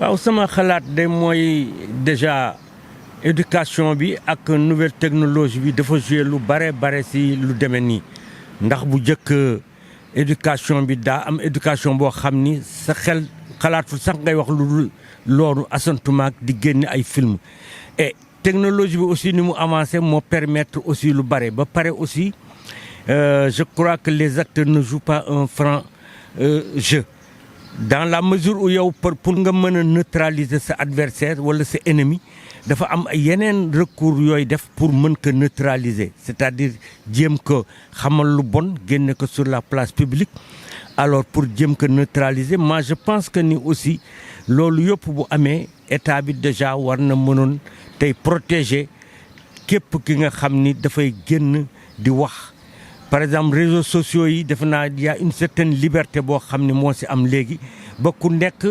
waaw sama xalaat de mooy déjà éducation bi ak nouvelle technologie bi dafa jouer lu bare si lu demee nii ndax bu njëkk éducation bi daa am éducation boo xam ni sa xel xalaatul sax ngay wax lu loolu asantumaak di génne ay film et technologie bi aussi ni mu avancé moo permettre aussi lu bare ba pare aussi je crois que les acteurs ne jouent pas un franc jeu dans la mesure où yow pour nga mën a neutraliser sa adversaire wala sa ennemi dafa am yeneen recours yooyu def pour mën ko neutraliser c'est-à-dire jéem ko xamal lu bon génne ko sur la place publique alors pour jéem ko neutraliser moi je pense que ni aussi loolu yëpp bu amee état bi déjà war na mënoon tey protéger képp ki nga xam ni dafay génn di wax par exemple réseaux sociaux yi defe naa y a une certaine liberté boo xam ne moo si am léegi ba ku nekk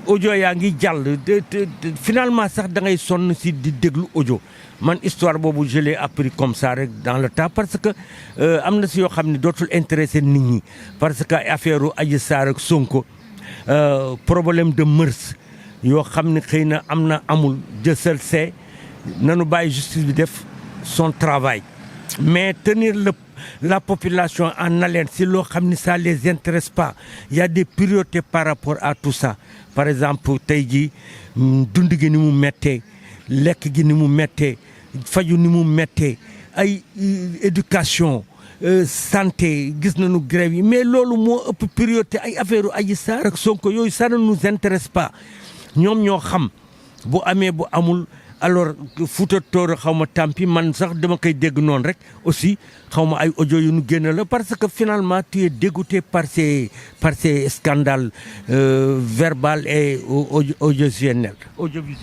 audio yaa ngi jàll finalement sax da ngay sonn si di déglu audio man histoire boobu je l'ai appris comme ça rek dans le temps parce que am na si yoo xam ne dootul intéressé nit ñi parce que affaire u Adji Sarr ak Sonko problème de mœurs yoo xam ne xëy na am na amul Dieu seul sait nanu bàyyi justice bi def son travail mais tenir la population en haleine si loo xam ni ça les intéresse pas il y a des priorités par rapport à tout ça par exemple tey jii dund gi ni mu méttee lekk gi ni mu méttee faju ni mu méttee ay éducation santé gis nañu grève yi mais loolu moo ëpp priorité ay affaire u Adji Sarr ak Sonko yooyu ça ne nous intéresse pas ñoom ñoo xam bu amee bu amul alors Fouta Tooro xaw ma tampi man sax dama koy dégg noonu rek aussi xaw ma ay audio yu nu génn la parce que finalement tu es dégoûté par ces scandales verbal et audiovisuels.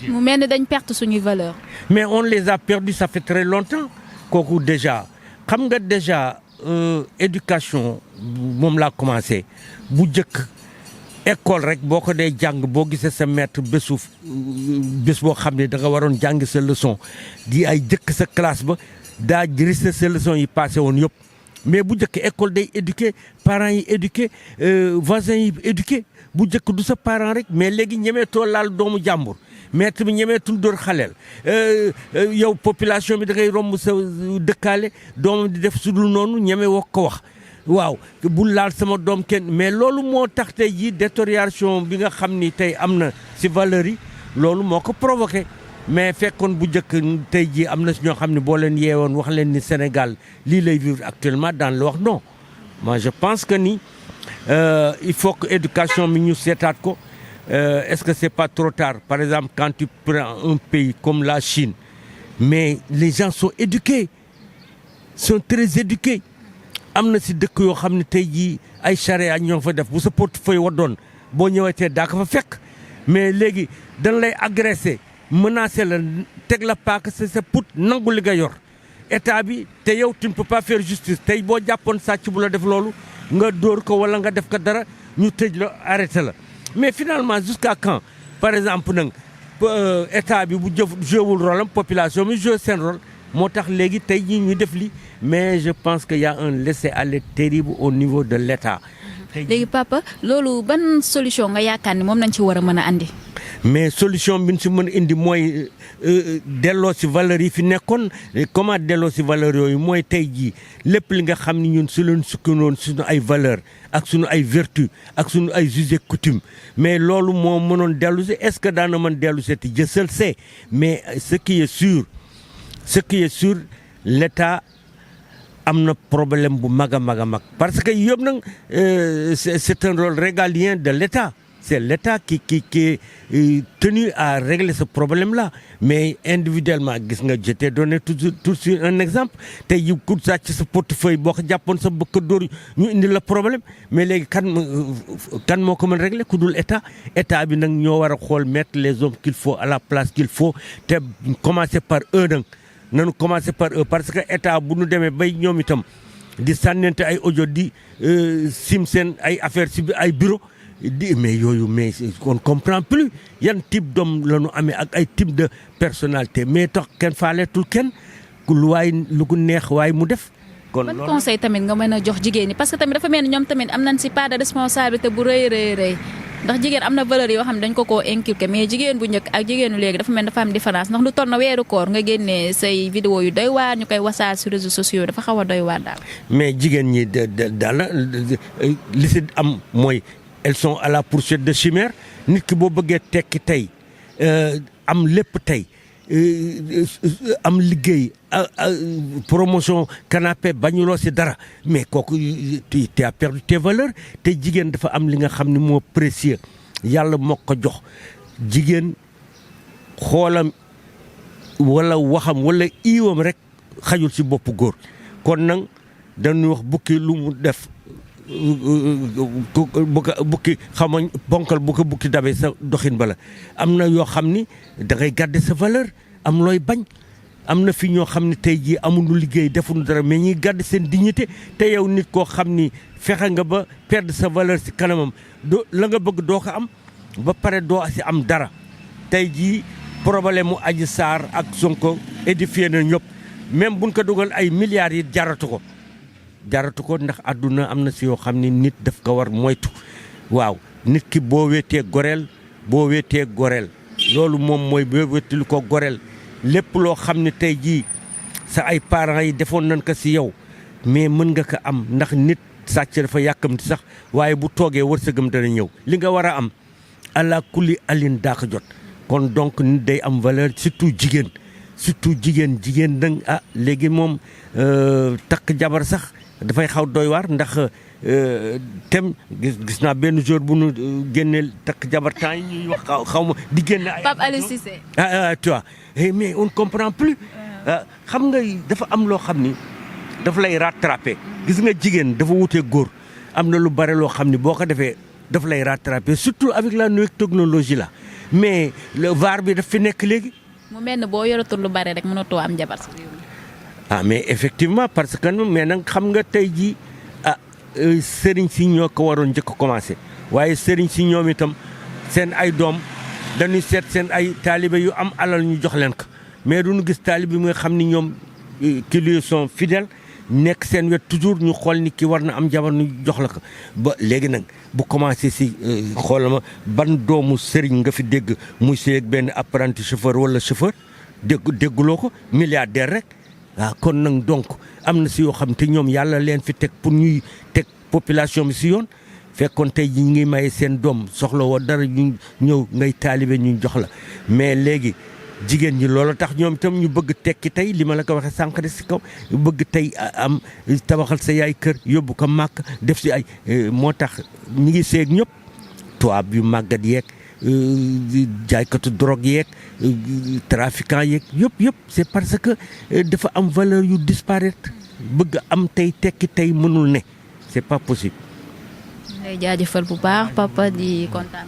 mu mel ni dañ perte suñuy valeur. mais on les a perdus ça fait très longtemps kooku déjà xam nga déjà éducation moom laa commencé bu njëkk. école rek boo ko dee jàng boo gisee sa maître bés boo xam ne da nga waroon jàng sa leçon di ay jëkk sa classe ba daa risque sa leçon yi passé woon yëpp mais bu njëkk école day éduquer parents yi éduquer voisins yi éduquer bu njëkk du sa parent rek mais léegi ñemeetoo laal doomu jàmbur maître bi ñemeetul dóor xaleel yow population bi da ngay romb sa dëkkaale doomam di def su dul noonu ñeme woo ko wax waaw bul laal sama doom kenn mais loolu moo tax tey jii détérioration bi nga xam ni tey am na si valeurs yi loolu moo ko provoqué mais fekkoon bu njëkk tey jii am na si ñoo xam ne boo leen yeewoon wax leen ni Sénégal lii lay vivre actuellement dans le wax non moi je pense que ni il faut que éducation mi ñu seetaat ko est-ce que c'est pas trop tard par exemple quand tu prends un pays comme la Chine mais les gens sont éduqués sont très éduqués am na si dëkk yoo xam ne tey jii ay charia ñoo fa def bu sa portefeuille waddoon boo ñëwetee daa ko fa fekk mais léegi dañ lay agressé menacé la teg la paaka sa put nangu li nga yor état bi te yow tu ne peux pas faire justice tey boo jàppoon sàcc bu la def loolu nga dóor ko wala nga def ko dara ñu tëj la arrêté la mais finalement jusqu'à quand par exemple nag état bi bu jouewul rôle am population bi joué seen rôle moo tax léegi tey jii ñu def li mais je pense que y a un laisser-aller terrible au niveau de l'État. léegi papa loolu ban solution nga yaakaar ni moom nañ ci war a mën a andi. mais solution bi ñu si mën a indi mooy delloo si valeurs yi fi nekkoon comment delloo si valeurs yooyu mooy tey jii lépp li nga xam ni ñun su leen sukkanoon suñu ay valeurs ak suñu ay vertus ak suñu ay us et coutumes mais loolu moo mënoon dellu si est-ce que daana mën dellu si te Dieu seul sait mais ce qui est sûr l'État am na problème bu mag a mag a mag parce que yëpp nag c'est un rôle régalien de l'État c'est l'État qui est tenu à régler ce problème-là mais individuellement gis nga je t'ai donné tout de suite un exemple tey yu ku sàcc sa portefeuille boo ko jàppoon sa bëkk dóor ñu indi la problème mais léegi kan moo ko mën régler ku dul état bi nag ñoo war a xool mettre les hommes qu'il faut à la place qu'il faut te commencer par eux nag nanu commencer par eux parce que état bu nu demee bay ñoom itam di sànnente ay audio di sim seen ay affaires ci ay bureau mais yooyu mais on comprend plus yan type d'homme la ñu amee ak ay type de personnalité mais tax kenn faaleetul kenn lu ko neex waaye mu def. kon ban conseil tamit nga mën a jox jigéen ñi parce que tamit dafa mel ni ñoom tamit am nañ ci part de responsabilité bu rëy. ndax jigéen am na valeur yoo xam ne dañ ko koo inculqué mais jigéen bu njëkk ak jigéenu léegi dafa mel dafa am différence ndax lu toll na weeru koor nga génnee say vidéo yu doy waar ñu koy wasaar sur réseaux sociaux dafa xaw a doy waar daal. mais jigéen ñi daal li si am mooy elles sont à la poursuite de chimère nit ki boo bëggee tekki tey am lépp tey am liggéey promotion canapé bañuloo si dara mais kooku tu as perdu tes valeurs te jigéen dafa am li nga xam ne moo précieux yàlla moo ko jox jigéen xoolam wala waxam wala iiwam rek xajul si boppu góor kon nag dañuy wax bukki lu mu def bukki xamañ bonkal bu ko bukki dabee sa doxin bala am na yoo xam ni da ngay garder sa valeur am looy bañ am na fi ñoo xam ne tey jii amuñu liggéey defuñu dara mais ñuy garder seen dignité te yow nit koo xam ni fexe nga ba perdre sa valeur si kanamam doo la nga bëgg doo ko am ba pare doo si am dara tey jii problème mu Adji Sarr ak Sonko édifié na ñëpp même buñ ko dugal ay milliards yi jaratu ko ndax àdduna am na si yoo xam ni nit daf ko war moytu waaw nit ki boo wéetee goreel loolu moom mooy boo wéetulu ko goreel lépp loo xam ne tey jii sa ay parents yi defoon nañ ko si yow mais mën nga ko am ndax nit sàcc dafa yàkkamti sax waaye bu toogee wërsëgam dana ñëw li nga war a am ala kulli alin daa ko jot kon donc nit day am valeur surtout jigéen nag léegi moom takk jabar sax dafay xaw doy waar ndax tem gis naa benn jour bu nu génneel takk jabar temps yi ñuy wax xaw ma di génne ay Pape Alé Cissé tu vois mais on ne comprend plus xam nga dafa am loo xam ni dafa lay rattraper gis nga jigéen dafa wutee góor am na lu bare loo xam ni boo ko defee dafa lay rattraper surtout avec la nouvelle technologie là mais le VAR bi daf fi nekk léegi. mu mel ne boo yoratul lu bare rek mënatoo am jabar si réew mi. mais effectivement parce que mais nag xam nga tey jii sëriñ si ñoo ko waroon njëkk a commencé waaye sëriñ si ñoom itam seen ay doom dañuy seet seen ay taalibe yu am alal ñu jox leen ko mais duñu gis taalibe yi nga xam ni ñoom qui lui sont fidèles nekk seen wet toujours ñu xool ni ki war na am jabar ñu jox la ko ba léegi nag bu commencé si xoolal ma ban doomu sëriñ nga fi dégg muy seeg benn apprenti chauffeur wala chauffeur dégguloo ko milliardaire rek waaw kon nag donc am na si yoo xam te ñoom yàlla leen fi teg pour ñuy teg population bi si yoon fekkoon tey ji ñu ngi maye seen doom soxla woo dara ñu ñëw ngay taalibe ñu jox la mais léegi jigéen ñi loolu tax ñoom itam ñu bëgg tekki tey li ma la ko waxee sànq de si kaw bëgg tey am tabaxal sa yaay kër yóbbu ko màkk def si ay moo tax ñi ngi seeg ñëpp tubaab yu màggat yeeg jaaykatu drogue yeeg trafiquant yeeg yëpp c'est parce que dafa am valeur yu disparaître bëgg am tey tekki tey mënul ne c'est pas possible. lay jaajëfal bu baax papa di kontaan.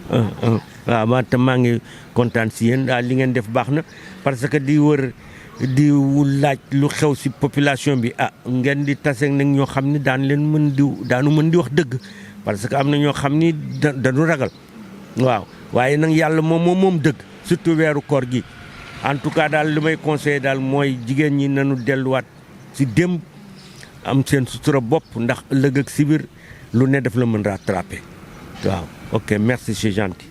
waaw man tam maa ngi kontaan si yéen daal li ngeen def baax na parce que di wër di laaj lu xew si population bi ngeen di tase nag ñoo xam ne daanu mën di wax dëgg parce que am na ñoo xam ni dañu ragal waaw waaye nag yàlla moom dëgg surtout weeru koor gi en tout cas daal li may conseillé daal mooy jigéen ñi nañu delluwaat si démb am seen sutura bopp ndax ëllëg ak si biir lu ne def la mën rattraper waaw ok merci c'est gentil.